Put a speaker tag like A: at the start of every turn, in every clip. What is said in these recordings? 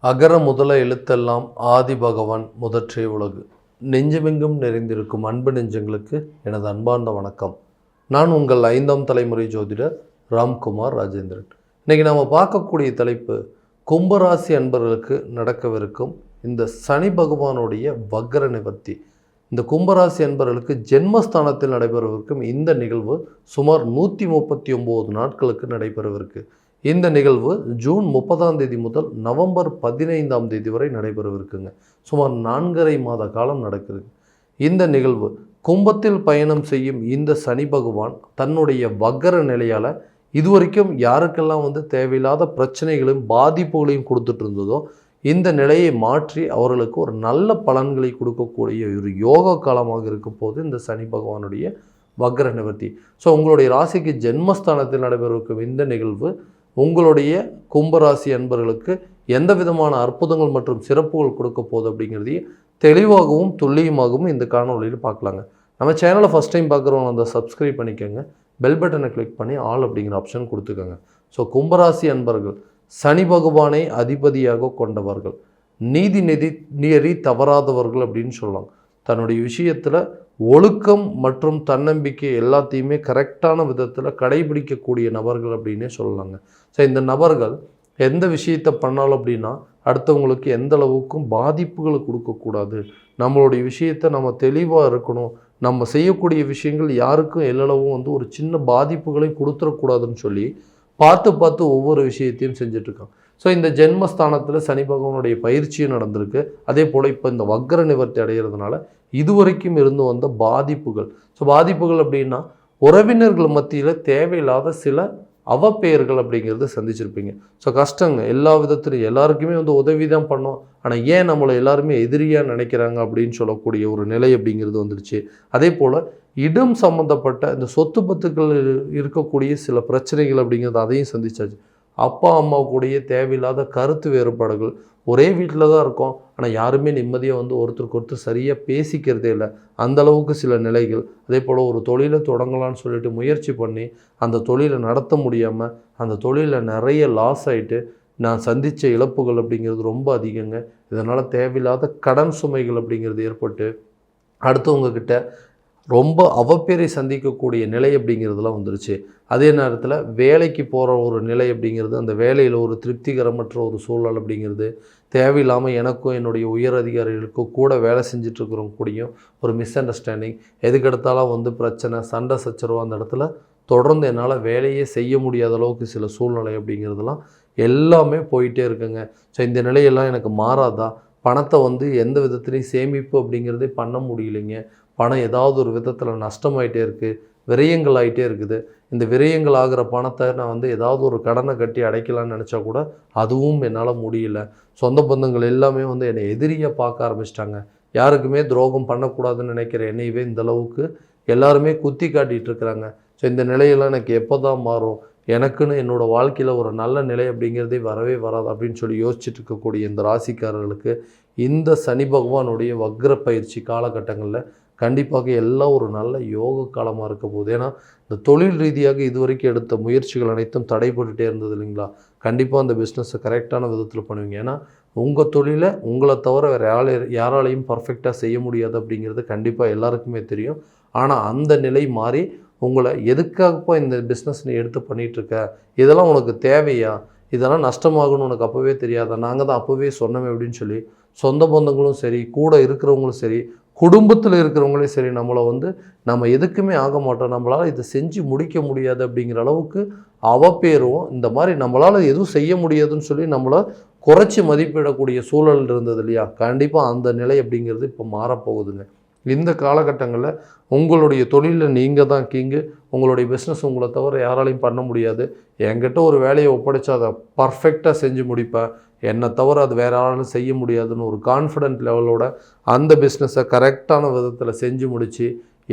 A: அகர முதல எழுத்தெல்லாம் ஆதி பகவான் முதற்றே உலகு. நெஞ்சமெங்கும் நிறைந்திருக்கும் அன்பு நெஞ்சங்களுக்கு எனது அன்பார்ந்த வணக்கம். நான் உங்கள் 5ஆம் தலைமுறை ஜோதிடர் ராம்குமார் ராஜேந்திரன். இன்றைக்கி நாம் பார்க்கக்கூடிய தலைப்பு கும்பராசி அன்பர்களுக்கு நடக்கவிருக்கும் இந்த சனி பகவானுடைய வக்ர நிவர்த்தி. இந்த கும்பராசி அன்பர்களுக்கு ஜென்மஸ்தானத்தில் நடைபெறவிருக்கும் இந்த நிகழ்வு சுமார் 139 நாட்களுக்கு நடைபெறவிருக்கு. இந்த நிகழ்வு ஜூன் 30 முதல் நவம்பர் 15 வரை நடைபெறவிருக்குங்க. சுமார் 4.5 மாத காலம் நடக்குது. இந்த நிகழ்வு கும்பத்தில் பயணம் செய்யும் இந்த சனி பகவான் தன்னுடைய வக்ர நிலையால் இதுவரைக்கும் யாருக்கெல்லாம் தேவையில்லாத பிரச்சனைகளையும் பாதிப்புகளையும் கொடுத்துட்டு இருந்ததோ இந்த நிலையை மாற்றி அவர்களுக்கு ஒரு நல்ல பலன்களை கொடுக்கக்கூடிய ஒரு யோக காலமாக இருக்கும் போது இந்த சனி பகவானுடைய வக்ர நிவர்த்தி. ஸோ உங்களுடைய ராசிக்கு ஜென்மஸ்தானத்தில் நடைபெறவிருக்கும் இந்த நிகழ்வு உங்களுடைய கும்பராசி அன்பர்களுக்கு எந்த விதமான அற்புதங்கள் மற்றும் சிறப்புகள் கொடுக்க போகுது அப்படிங்கிறதையும் தெளிவாகவும் துல்லியமாகவும் இந்த காணொலியில் பார்க்கலாங்க. நம்ம சேனலை ஃபஸ்ட் டைம் பார்க்குறவங்க அந்த சப்ஸ்கிரைப் பண்ணிக்கோங்க, பெல் பட்டனை கிளிக் பண்ணி ஆல் அப்படிங்கிற ஆப்ஷன் கொடுத்துக்கோங்க. ஸோ கும்பராசி அன்பர்கள் சனி பகவானை அதிபதியாக கொண்டவர்கள், நீதி நெறி தவறாதவர்கள் அப்படின்னு சொல்லலாம். தன்னுடைய விஷயத்தில் ஒழுக்கம் மற்றும் தன்னம்பிக்கை எல்லாத்தையுமே கரெக்டான விதத்தில் கடைபிடிக்கக்கூடிய நபர்கள் அப்படின்னே சொல்லலாங்க. ஸோ இந்த நபர்கள் எந்த விஷயத்தை பண்ணாலும் அப்படின்னா அடுத்தவங்களுக்கு எந்த அளவுக்கும் பாதிப்புகளை கொடுக்கக்கூடாது, நம்மளுடைய விஷயத்தை நம்ம தெளிவாக இருக்கணும், நம்ம செய்யக்கூடிய விஷயங்கள் யாருக்கும் எல்லளவும் ஒரு சின்ன பாதிப்புகளையும் கொடுத்துடக்கூடாதுன்னு சொல்லி பார்த்து ஒவ்வொரு விஷயத்தையும் செஞ்சிட்ருக்காங்க. ஸோ இந்த ஜென்மஸ்தானத்தில் சனி பகவானுடைய பயிற்சியும் நடந்திருக்கு. அதே போல் இப்போ இந்த வக்ர நிவர்த்தி அடைகிறதுனால இதுவரைக்கும் இருந்து வந்த பாதிப்புகள், ஸோ பாதிப்புகள் அப்படின்னா உறவினர்கள் மத்தியில் தேவையில்லாத சில அவப்பெயர்கள் அப்படிங்கிறது சந்திச்சிருப்பீங்க. ஸோ கஷ்டங்க எல்லா விதத்துலையும் எல்லாருக்குமே உதவி தான் பண்ணோம், ஆனால் ஏன் நம்மளை எல்லாருமே எதிரியாக நினைக்கிறாங்க அப்படின்னு சொல்லக்கூடிய ஒரு நிலை அப்படிங்கிறது வந்துடுச்சு. அதே போல் இடம் சம்மந்தப்பட்ட இந்த சொத்து பத்துக்கள் இருக்கக்கூடிய சில பிரச்சனைகள் அப்படிங்கிறது அதையும் சந்திச்சாச்சு. அப்பா அம்மா கூடயே தேவையில்லாத கருத்து வேறுபாடுகள், ஒரே வீட்டில் தான் இருக்கோம் ஆனால் யாருமே நிம்மதியாக ஒருத்தருக்கு ஒருத்தர் சரியாக பேசிக்கிறதே இல்லை, அந்த அளவுக்கு சில நிலைகள். அதே போல் ஒரு தொழிலை தொடங்கலான்னு சொல்லிட்டு முயற்சி பண்ணி அந்த தொழிலை நடத்த முடியாமல் அந்த தொழிலில் நிறைய லாஸ் ஆகிட்டு நான் சந்தித்த இழப்புகள் அப்படிங்கிறது ரொம்ப அதிகங்க. இதனால் தேவையில்லாத கடன் சுமைகள் அப்படிங்கிறது ஏற்பட்டு அடுத்தவங்கக்கிட்ட ரொம்ப அவப்பேரை சந்திக்கக்கூடிய நிலை அப்படிங்கிறதுலாம் வந்துருச்சு. அதே நேரத்தில் வேலைக்கு போகிற ஒரு நிலை அப்படிங்கிறது, அந்த வேலையில் ஒரு திருப்திகரமற்ற ஒரு சூழல் அப்படிங்கிறது, தேவையில்லாமல் எனக்கும் என்னுடைய உயர் அதிகாரிகளுக்கும் கூட வேலை செஞ்சிட்ருக்கிறவங்க கூடயும் ஒரு மிஸ் அண்டர்ஸ்டாண்டிங், எதுக்கெடுத்தாலும் பிரச்சனை சண்டை சச்சரவு, அந்த இடத்துல தொடர்ந்து என்னால் வேலையே செய்ய முடியாத அளவுக்கு சில சூழ்நிலை அப்படிங்கிறதுலாம் எல்லாமே போயிட்டே இருக்குங்க. ஸோ இந்த நிலையெல்லாம் எனக்கு மாறாதா, பணத்தை எந்த விதத்துலேயும் சேமிப்பு அப்படிங்கிறதே பண்ண முடியலைங்க, பணம் ஏதாவது ஒரு விதத்தில் நஷ்டமாயிட்டே இருக்குது, விரயங்கள் ஆகிட்டே இருக்குது, இந்த விரயங்கள் ஆகிற பணத்தை நான் ஏதாவது ஒரு கடனை கட்டி அடைக்கலான்னு நினச்சா கூட அதுவும் என்னால் முடியல, சொந்த பந்தங்கள் எல்லாமே என்னை எதிரியாக பார்க்க ஆரம்பிச்சிட்டாங்க, யாருக்குமே துரோகம் பண்ணக்கூடாதுன்னு நினைக்கிற என்னையவே இந்தளவுக்கு எல்லாருமே குத்தி காட்டிகிட்டு இருக்கிறாங்க. ஸோ இந்த நிலையெல்லாம் எனக்கு எப்போ தான் மாறும், எனக்குன்னு என்னோடய வாழ்க்கையில் ஒரு நல்ல நிலை அப்படிங்கிறதே வரவே வராது அப்படின்னு சொல்லி யோசிச்சுட்டு இருக்கக்கூடிய இந்த ராசிக்காரர்களுக்கு இந்த சனி பகவானுடைய வக்ர பயிற்சி காலகட்டங்களில் கண்டிப்பாக எல்லாம் ஒரு நல்ல யோக காலமாக இருக்க போகுது. ஏன்னா இந்த தொழில் ரீதியாக இதுவரைக்கும் எடுத்த முயற்சிகள் அனைத்தும் தடைபட்டுகிட்டே இருந்தது இல்லைங்களா, கண்டிப்பாக அந்த பிஸ்னஸை கரெக்டான விதத்தில் பண்ணுவீங்க. ஏன்னா உங்கள் தொழிலை உங்களை தவிர வேறு யாராலையும் பர்ஃபெக்டாக செய்ய முடியாது அப்படிங்கிறது கண்டிப்பாக எல்லாருக்குமே தெரியும். ஆனால் அந்த நிலை மாறி உங்களை எதுக்காகப்போ இந்த பிஸ்னஸ் நீ எடுத்து பண்ணிகிட்ருக்க, இதெல்லாம் உனக்கு தேவையா, இதெல்லாம் நஷ்டமாகணும்னு உனக்கு அப்போவே தெரியாதா, நாங்கள் தான் அப்போவே சொன்னோமே அப்படின்னு சொல்லி சொந்த பந்தங்களும் சரி, கூட இருக்கிறவங்களும் சரி, குடும்பத்தில் இருக்கிறவங்களே சரி, நம்மளை நம்ம எதுக்குமே ஆக மாட்டோம், நம்மளால் இதை செஞ்சு முடிக்க முடியாது அப்படிங்கிற அளவுக்கு அவப்பேரும், இந்த மாதிரி நம்மளால் எதுவும் செய்ய முடியாதுன்னு சொல்லி நம்மளை குறைச்சி மதிப்பிடக்கூடிய சூழல் இருந்தது இல்லையா, கண்டிப்பாக அந்த நிலை அப்படிங்கிறது இப்போ மாறப்போகுதுங்க. இந்த காலகட்டங்களில் உங்களுடைய தொழிலில் நீங்கள் தான் கிங்கு, உங்களுடைய பிஸ்னஸ் உங்களை தவிர யாராலையும் பண்ண முடியாது, என்கிட்ட ஒரு வேலையை ஒப்படைச்சா அதை பர்ஃபெக்டாக செஞ்சு முடிப்பேன், என்னை தவிர அது வேறு யாராலும் செய்ய முடியாதுன்னு ஒரு கான்ஃபிடென்ட் லெவலோட அந்த பிஸ்னஸை கரெக்டான விதத்தில் செஞ்சு முடித்து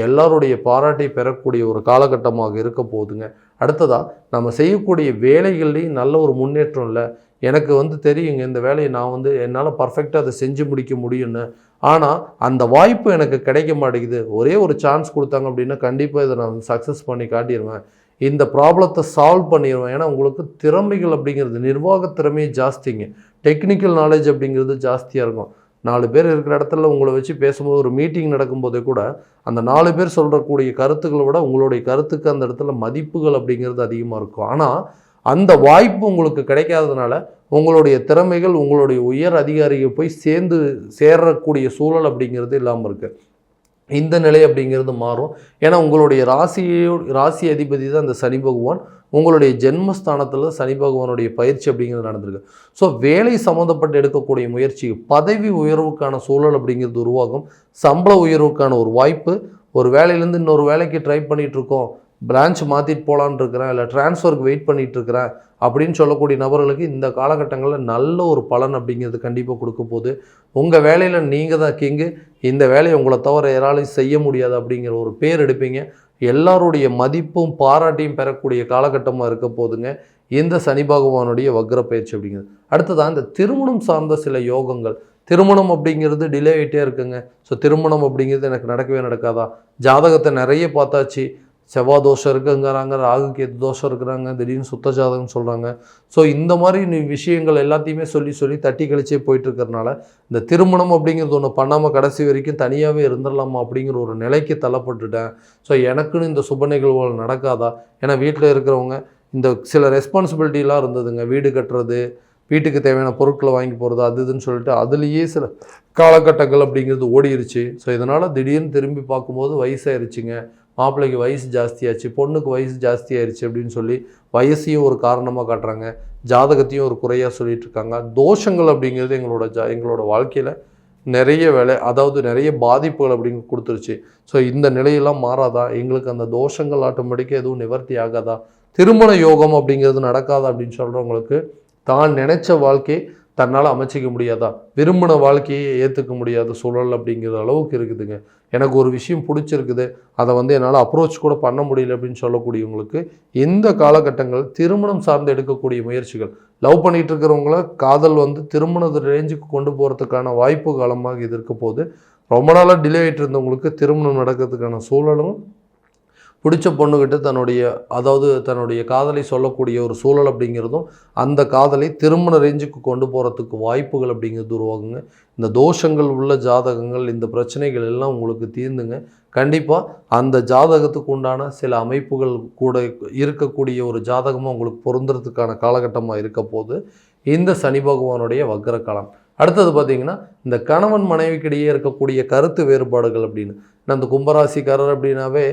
A: எல்லாருடைய பாராட்டை பெறக்கூடிய ஒரு காலகட்டமாக இருக்க போகுதுங்க. அடுத்ததாக நம்ம செய்யக்கூடிய வேலைகள்லேயும் நல்ல ஒரு முன்னேற்றம் இல்லை, எனக்கு தெரியுங்க இந்த வேலையை நான் என்னால் பர்ஃபெக்டாக அதை செஞ்சு முடிக்க முடியும்னு, ஆனால் அந்த வாய்ப்பு எனக்கு கிடைக்க மாட்டேங்குது, ஒரே ஒரு சான்ஸ் கொடுத்தாங்க அப்படின்னா கண்டிப்பாக இதை நான் சக்ஸஸ் பண்ணி காட்டிடுவேன், இந்த ப்ராப்ளத்தை சால்வ் பண்ணிடுவேன். ஏன்னா உங்களுக்கு திறமைகள் அப்படிங்கிறது நிர்வாக திறமையே ஜாஸ்திங்க, டெக்னிக்கல் நாலேஜ் அப்படிங்கிறது ஜாஸ்தியாக இருக்கும். 4 பேர் இருக்கிற இடத்துல உங்களை வச்சு பேசும்போது, ஒரு மீட்டிங் நடக்கும்போதே கூட அந்த 4 பேர் சொல்கிறக்கூடிய கருத்துக்களை விட உங்களுடைய கருத்துக்கு அந்த இடத்துல மதிப்புகள் அப்படிங்கிறது அதிகமாக இருக்கும். ஆனால் அந்த வாய்ப்பு உங்களுக்கு கிடைக்காததுனால உங்களுடைய திறமைகள் உங்களுடைய உயர் அதிகாரிகள் போய் சேரக்கூடிய சூழல் அப்படிங்கிறது இல்லாமல் இருக்குது. இந்த நிலை அப்படிங்கிறது மாறும். ஏன்னா உங்களுடைய ராசி அதிபதி தான் அந்த சனி பகவான். உங்களுடைய ஜென்மஸ்தானத்தில் சனி பகவானுடைய பயிற்சி அப்படிங்கிறது நடந்திருக்கு. ஸோ வேலை சம்மந்தப்பட்டு எடுக்கக்கூடிய முயற்சி, பதவி உயர்வுக்கான சூழல் அப்படிங்கிறது உருவாகும். சம்பள உயர்வுக்கான ஒரு வாய்ப்பு, ஒரு வேலையிலேருந்து இன்னொரு வேலைக்கு ட்ரை பண்ணிகிட்ருக்கோம், பிரான்ச் மாற்றிட்டு போகலான்னு இருக்கிறேன், இல்லை ட்ரான்ஸ்ஃபருக்கு வெயிட் பண்ணிகிட்ருக்கிறேன் அப்படின்னு சொல்லக்கூடிய நபர்களுக்கு இந்த காலகட்டங்களில் நல்ல ஒரு பலன் அப்படிங்கிறது கண்டிப்பாக கொடுக்க போகுது. உங்கள் வேலையில் நீங்கள் தான் கிங்கு, இந்த வேலையை உங்களை தவிர யாராலையும் செய்ய முடியாது அப்படிங்கிற ஒரு பேர் எடுப்பீங்க. எல்லாருடைய மதிப்பும் பாராட்டியும் பெறக்கூடிய காலகட்டமாக இருக்க போதுங்க இந்த சனி பகவானுடைய வக்ர பயிற்சி அப்படிங்கிறது. அடுத்ததான் இந்த திருமணம் சார்ந்த சில யோகங்கள். திருமணம் அப்படிங்கிறது டிலே ஆகிட்டே இருக்குங்க. ஸோ திருமணம் அப்படிங்கிறது எனக்கு நடக்கவே நடக்காதா, ஜாதகத்தை நிறைய பார்த்தாச்சு, செவ்வாய் தோஷம் இருக்குங்கிறாங்க, ராகு கேது தோஷம் இருக்கிறாங்க, திடீர்னு சுத்த ஜாதகம் சொல்கிறாங்க. ஸோ இந்த மாதிரி விஷயங்கள் எல்லாத்தையுமே சொல்லி தட்டி கழிச்சே போயிட்டுருக்கறனால இந்த திருமணம் அப்படிங்கிறது ஒன்று பண்ணாமல் கடைசி வரைக்கும் தனியாகவே இருந்துடலாமா அப்படிங்கிற ஒரு நிலைக்கு தள்ளப்பட்டுட்டேன். ஸோ எனக்குன்னு இந்த சுப நிகழ்வுகள் நடக்காதா, ஏன்னா வீட்டில் இருக்கிறவங்க இந்த சில ரெஸ்பான்சிபிலிட்டிலாம் இருந்ததுங்க, வீடு கட்டுறது, வீட்டுக்கு தேவையான பொருட்களை வாங்கி போகிறது, அது இதுன்னு சொல்லிட்டு அதுலேயே சில காலகட்டங்கள் அப்படிங்கிறது ஓடிருச்சு. ஸோ இதனால் திடீர்னு திரும்பி பார்க்கும்போது வயசாயிருச்சுங்க, மாப்பிள்ளைக்கு வயசு ஜாஸ்தியாச்சு, பொண்ணுக்கு வயசு ஜாஸ்தியாயிருச்சு அப்படின்னு சொல்லி வயசையும் ஒரு காரணமாக காட்டுறாங்க, ஜாதகத்தையும் ஒரு குறையாக சொல்லிட்டு இருக்காங்க. தோஷங்கள் அப்படிங்கிறது எங்களோட வாழ்க்கையில் நிறைய நிறைய பாதிப்புகள் அப்படிங்க கொடுத்துருச்சு. ஸோ இந்த நிலையெல்லாம் மாறாதா, எங்களுக்கு அந்த தோஷங்கள் ஆட்டோமேட்டிக்காக எதுவும் நிவர்த்தி ஆகாதா, திருமண யோகம் அப்படிங்கிறது நடக்காதா அப்படின்னு சொல்கிறவங்களுக்கு தான் நினைச்ச வாழ்க்கையை தன்னால் அமைச்சிக்க முடியாதா, விரும்பின வாழ்க்கையை ஏற்றுக்க முடியாத சூழல் அப்படிங்கிற அளவுக்கு இருக்குதுங்க. எனக்கு ஒரு விஷயம் பிடிச்சிருக்குது, அதை என்னால் அப்ரோச் கூட பண்ண முடியல அப்படின்னு சொல்லக்கூடியவங்களுக்கு இந்த காலகட்டங்கள் திருமணம் சார்ந்து எடுக்கக்கூடிய முயற்சிகள், லவ் பண்ணிகிட்டு இருக்கிறவங்கள காதல் திருமண ரேஞ்சுக்கு கொண்டு போகிறதுக்கான வாய்ப்பு காலமாக இது இருக்க போது. ரொம்ப நாளாக டிலே ஆகிட்டு இருந்தவங்களுக்கு திருமணம் நடக்கிறதுக்கான சூழலும், பிடிச்ச பொண்ணுக்கிட்ட தன்னுடைய காதலை சொல்லக்கூடிய ஒரு சூழல் அப்படிங்கிறதும், அந்த காதலை திருமண ரேஞ்சுக்கு கொண்டு போகிறதுக்கு வாய்ப்புகள் அப்படிங்கிறது உருவாகுங்க. இந்த தோஷங்கள் உள்ள ஜாதகங்கள், இந்த பிரச்சனைகள் எல்லாம் உங்களுக்கு தீர்ந்துங்க. கண்டிப்பாக அந்த ஜாதகத்துக்கு உண்டான சில அமைப்புகள் கூட இருக்கக்கூடிய ஒரு ஜாதகமாக உங்களுக்கு பொருந்துறதுக்கான காலகட்டமாக இருக்க போது இந்த சனி பகவானுடைய வக்ர காலம். அடுத்தது பார்த்திங்கன்னா இந்த கணவன் மனைவிக்கிடையே இருக்கக்கூடிய கருத்து வேறுபாடுகள் அப்படின்னு, அந்த கும்பராசிக்காரர் அப்படின்னாவே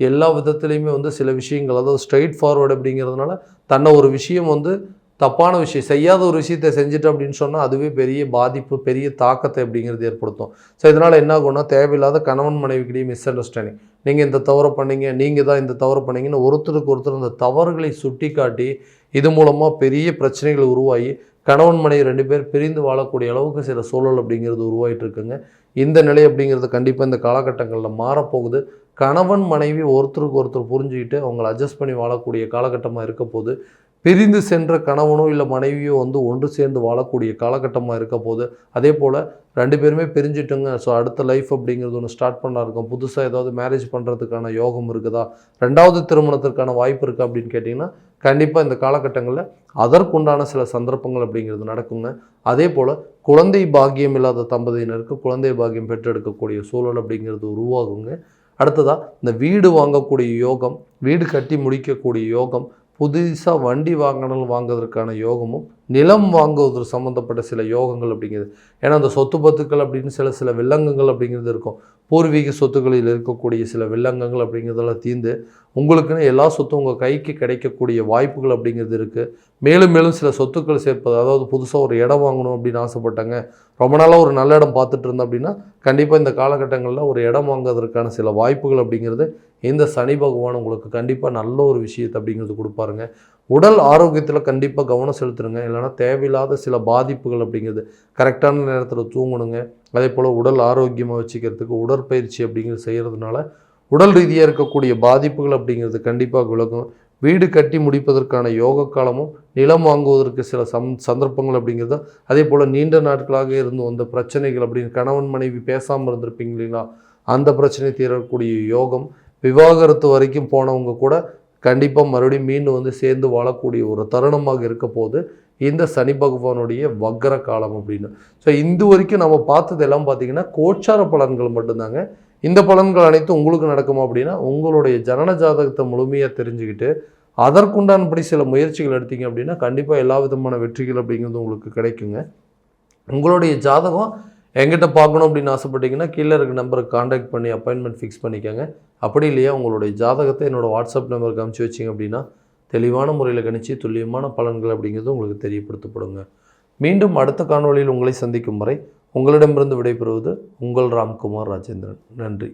A: எல்லா விதத்துலேயுமே சில விஷயங்கள், அதாவது ஸ்ட்ரைட் ஃபார்வர்டு அப்படிங்கிறதுனால தன்னை ஒரு விஷயம் தப்பான விஷயம், செய்யாத ஒரு விஷயத்தை செஞ்சுட்டு அப்படின்னு சொன்னால் அதுவே பெரிய பாதிப்பு, பெரிய தாக்கத்தை அப்படிங்கிறது ஏற்படுத்தும். ஸோ இதனால் என்ன ஆகும்னா, தேவையில்லாத கணவன் மனைவிக்கிடையே மிஸ் அண்டர்ஸ்டாண்டிங், நீங்கள் இந்த தவறை பண்ணீங்க, நீங்கள் தான் இந்த தவறு பண்ணீங்கன்னு ஒருத்தருக்கு ஒருத்தர் அந்த தவறுகளை சுட்டி காட்டி இது மூலமாக பெரிய பிரச்சனைகள் உருவாகி கணவன் மனைவி 2 பேர் பிரிந்து வாழக்கூடிய அளவுக்கு சில சூழல் அப்படிங்கிறது உருவாகிட்டு இருக்குங்க. இந்த நிலை அப்படிங்கிறது கண்டிப்பாக இந்த காலகட்டங்களில் மாறப்போகுது. கணவன் மனைவி ஒருத்தருக்கு ஒருத்தர் புரிஞ்சுக்கிட்டு அவங்களை அட்ஜஸ்ட் பண்ணி வாழக்கூடிய காலகட்டமாக இருக்க போது. பிரிந்து சென்ற கணவனோ இல்லை மனைவியோ ஒன்று சேர்ந்து வாழக்கூடிய காலகட்டமாக இருக்க போது. அதே போல் 2 பேருமே பிரிஞ்சுட்டுங்க, ஸோ அடுத்த லைஃப் அப்படிங்கிறது ஒன்று ஸ்டார்ட் பண்ண இருக்கும். புதுசாக ஏதாவது மேரேஜ் பண்ணுறதுக்கான யோகம் இருக்குதா, 2வது திருமணத்திற்கான வாய்ப்பு இருக்கா அப்படின்னு கேட்டிங்கன்னா கண்டிப்பாக இந்த காலகட்டங்களில் அதற்குண்டான சில சந்தர்ப்பங்கள் அப்படிங்கிறது நடக்குங்க. அதே போல் குழந்தை பாக்கியம் இல்லாத தம்பதியினருக்கு குழந்தை பாக்கியம் பெற்றெடுக்கக்கூடிய சூழல் அப்படிங்கிறது உருவாகுங்க. அடுத்ததாக இந்த வீடு வாங்கக்கூடிய யோகம், வீடு கட்டி முடிக்கக்கூடிய யோகம், புதுசாக வண்டி வாங்குவதற்கான யோகமும், நிலம் வாங்குவது சம்மந்தப்பட்ட சில யோகங்கள் அப்படிங்கிறது. ஏன்னா அந்த சொத்து பத்துக்கள் அப்படின்னு சில வில்லங்கங்கள் அப்படிங்கிறது இருக்கும். பூர்வீக சொத்துக்களில் இருக்கக்கூடிய சில வில்லங்கங்கள் அப்படிங்கிறதெல்லாம் தீர்ந்து உங்களுக்குன்னு எல்லா சொத்தும் உங்கள் கைக்கு கிடைக்கக்கூடிய வாய்ப்புகள் அப்படிங்கிறது இருக்குது. மேலும் சில சொத்துக்கள் சேர்ப்பது, அதாவது புதுசாக ஒரு இடம் வாங்கணும் அப்படின்னு ஆசைப்பட்டாங்க, ரொம்ப நாளாக ஒரு நல்ல இடம் பார்த்துட்டு இருந்தோம் அப்படின்னா கண்டிப்பாக இந்த காலகட்டங்களில் ஒரு இடம் வாங்குவதற்கான சில வாய்ப்புகள் அப்படிங்கிறது இந்த சனி பகவான் உங்களுக்கு கண்டிப்பாக நல்ல ஒரு விஷயத்தை அப்படிங்கிறது கொடுப்பாருங்க. உடல் ஆரோக்கியத்தில் கண்டிப்பாக கவனம் செலுத்துருங்க, இல்லைனா தேவையில்லாத சில பாதிப்புகள் அப்படிங்கிறது. கரெக்டான நேரத்தில் தூங்கணுங்க. அதே போல் உடல் ஆரோக்கியமாக வச்சுக்கிறதுக்கு உடற்பயிற்சி அப்படிங்கிறது செய்கிறதுனால உடல் ரீதியாக இருக்கக்கூடிய பாதிப்புகள் அப்படிங்கிறது கண்டிப்பாக விலகும். வீடு கட்டி முடிப்பதற்கான யோக காலமும், நிலம் வாங்குவதற்கு சில சந்தர்ப்பங்கள் அப்படிங்கிறது. அதே போல் நீண்ட நாட்களாக இருந்து வந்த பிரச்சனைகள் அப்படின்னு, கணவன் மனைவி பேசாமல் இருந்திருப்பீங்க இல்லைங்களா, அந்த பிரச்சனை தீரக்கூடிய யோகம். விவாகரத்து வரைக்கும் போனவங்க கூட கண்டிப்பாக மறுபடியும் மீண்டும் வந்து சேர்ந்து வாழக்கூடிய ஒரு தருணமாக இருக்க போது இந்த சனி பகவானுடைய வக்ர காலம் அப்படின்னு. ஸோ இது வரைக்கும் நம்ம பார்த்தது எல்லாம் பார்த்தீங்கன்னா கோச்சார பலன்கள் மட்டும்தாங்க. இந்த பலன்கள் அனைத்தும் உங்களுக்கு நடக்குமா அப்படின்னா உங்களுடைய ஜனன ஜாதகத்தை முழுமையாக தெரிஞ்சுக்கிட்டு அதற்குண்டானபடி சில முயற்சிகள் எடுத்தீங்க அப்படின்னா கண்டிப்பாக எல்லா விதமான வெற்றிகள் அப்படிங்கிறது உங்களுக்கு கிடைக்குங்க. உங்களுடைய ஜாதகம் எங்கிட்ட பார்க்கணும் அப்படின்னு ஆசைப்பட்டீங்கன்னா கீழே இருக்க நம்பருக்கு காண்டாக்ட் பண்ணி அப்பாயின்மெண்ட் ஃபிக்ஸ் பண்ணிக்கோங்க. அப்படி இல்லையா உங்களுடைய ஜாதகத்தை என்னோடய வாட்ஸ்அப் நம்பருக்கு அனுப்பிச்சி வச்சிங்க அப்படின்னா தெளிவான முறையில் கணிச்சு துல்லியமான பலன்கள் அப்படிங்கிறது உங்களுக்கு தெரியப்படுத்தப்படுங்க. மீண்டும் அடுத்த காணொளியில் உங்களை சந்திக்கும் வரை உங்களிடமிருந்து விடைபெறுவது உங்கள் ராம்குமார் ராஜேந்திரன். நன்றி.